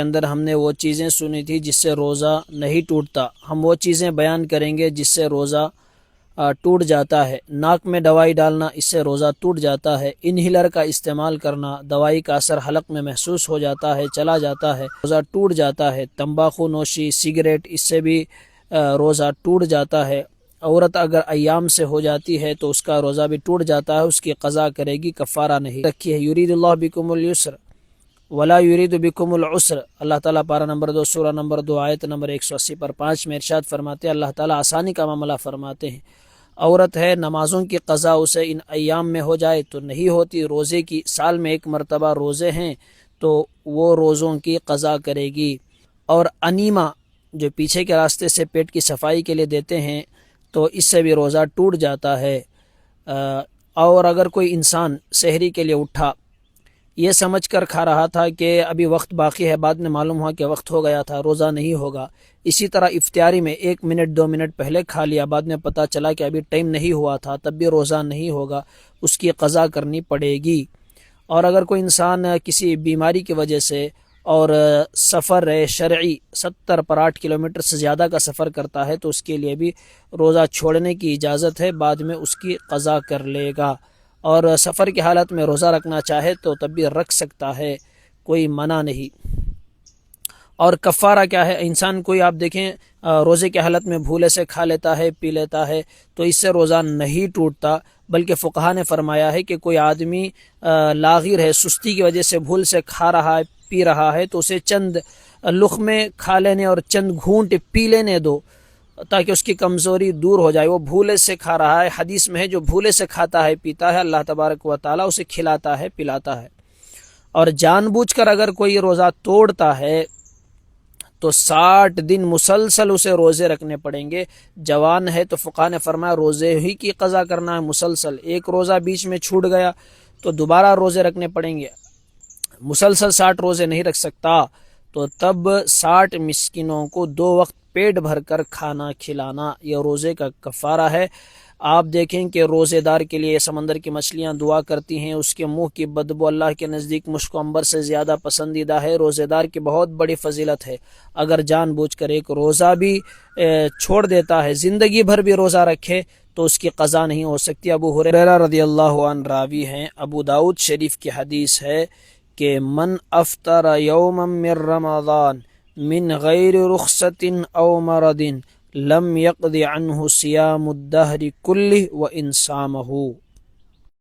اندر ہم نے وہ چیزیں سنی تھی جس سے روزہ نہیں ٹوٹتا، ہم وہ چیزیں بیان کریں گے جس سے روزہ ٹوٹ جاتا ہے۔ ناک میں دوائی ڈالنا، اس سے روزہ ٹوٹ جاتا ہے۔ انہیلر کا استعمال کرنا، دوائی کا اثر حلق میں محسوس ہو جاتا ہے، چلا جاتا ہے، روزہ ٹوٹ جاتا ہے۔ تمباکو نوشی، سگریٹ، اس سے بھی روزہ ٹوٹ جاتا ہے۔ عورت اگر ایام سے ہو جاتی ہے تو اس کا روزہ بھی ٹوٹ جاتا ہے، اس کی قضا کرے گی، کفارہ نہیں رکھی ہے۔ یرید اللہ بکم الیسر ولا یرید بکم العسر، اللہ تعالیٰ پارہ نمبر 2 سورہ نمبر 2 آیت نمبر 180 پر 5 میں ارشاد فرماتے ہیں، اللہ تعالیٰ آسانی کا معاملہ فرماتے ہیں۔ عورت ہے، نمازوں کی قضا اسے ان ایام میں ہو جائے تو نہیں ہوتی، روزے کی سال میں ایک مرتبہ روزے ہیں تو وہ روزوں کی قضا کرے گی۔ اور انیما جو پیچھے کے راستے سے پیٹ کی صفائی کے لیے دیتے ہیں تو اس سے بھی روزہ ٹوٹ جاتا ہے۔ اور اگر کوئی انسان سحری کے لیے اٹھا، یہ سمجھ کر کھا رہا تھا کہ ابھی وقت باقی ہے، بعد میں معلوم ہوا کہ وقت ہو گیا تھا، روزہ نہیں ہوگا۔ اسی طرح افطاری میں 1 منٹ 2 منٹ پہلے کھا لیا، بعد میں پتہ چلا کہ ابھی ٹائم نہیں ہوا تھا، تب بھی روزہ نہیں ہوگا، اس کی قضا کرنی پڑے گی۔ اور اگر کوئی انسان کسی بیماری کی وجہ سے اور سفر شرعی 70 پر 8 کلومیٹر سے زیادہ کا سفر کرتا ہے تو اس کے لیے بھی روزہ چھوڑنے کی اجازت ہے، بعد میں اس کی قضا کر لے گا۔ اور سفر کی حالت میں روزہ رکھنا چاہے تو تب بھی رکھ سکتا ہے، کوئی منع نہیں۔ اور کفارہ کیا ہے؟ انسان کوئی آپ دیکھیں روزے کی حالت میں بھولے سے کھا لیتا ہے، پی لیتا ہے تو اس سے روزہ نہیں ٹوٹتا، بلکہ فقہا نے فرمایا ہے کہ کوئی آدمی لاغر ہے، سستی کی وجہ سے بھول سے کھا رہا ہے، پی رہا ہے تو اسے چند لقمے کھا لینے اور چند گھونٹ پی لینے دو تاکہ اس کی کمزوری دور ہو جائے۔ وہ بھولے سے کھا رہا ہے، حدیث میں ہے جو بھولے سے کھاتا ہے پیتا ہے اللہ تبارک و تعالیٰ اسے کھلاتا ہے پلاتا ہے۔ اور جان بوجھ کر اگر کوئی روزہ توڑتا ہے تو 60 دن مسلسل اسے روزے رکھنے پڑیں گے۔ جوان ہے تو فقہا نے فرمایا روزے ہی کی قضا کرنا ہے مسلسل، ایک روزہ بیچ میں چھوٹ گیا تو دوبارہ روزے رکھنے پڑیں گے۔ مسلسل 60 روزے نہیں رکھ سکتا تو تب 60 مسکینوں کو 2 وقت پیٹ بھر کر کھانا کھلانا، یہ روزے کا کفارہ ہے۔ آپ دیکھیں کہ روزے دار کے لیے سمندر کی مچھلیاں دعا کرتی ہیں، اس کے منہ کی بدبو اللہ کے نزدیک مشک و عنبر سے زیادہ پسندیدہ ہے۔ روزے دار کی بہت بڑی فضیلت ہے، اگر جان بوجھ کر ایک روزہ بھی چھوڑ دیتا ہے، زندگی بھر بھی روزہ رکھے تو اس کی قضا نہیں ہو سکتی۔ ابو ہریرہ رضی اللہ عنہ راوی ہیں، ابو داؤد شریف کی حدیث ہے کہ من افطر یوما من رمضان من غیر رخصت او مرض لم يقض عنه صيام الدهر كله وان صامه۔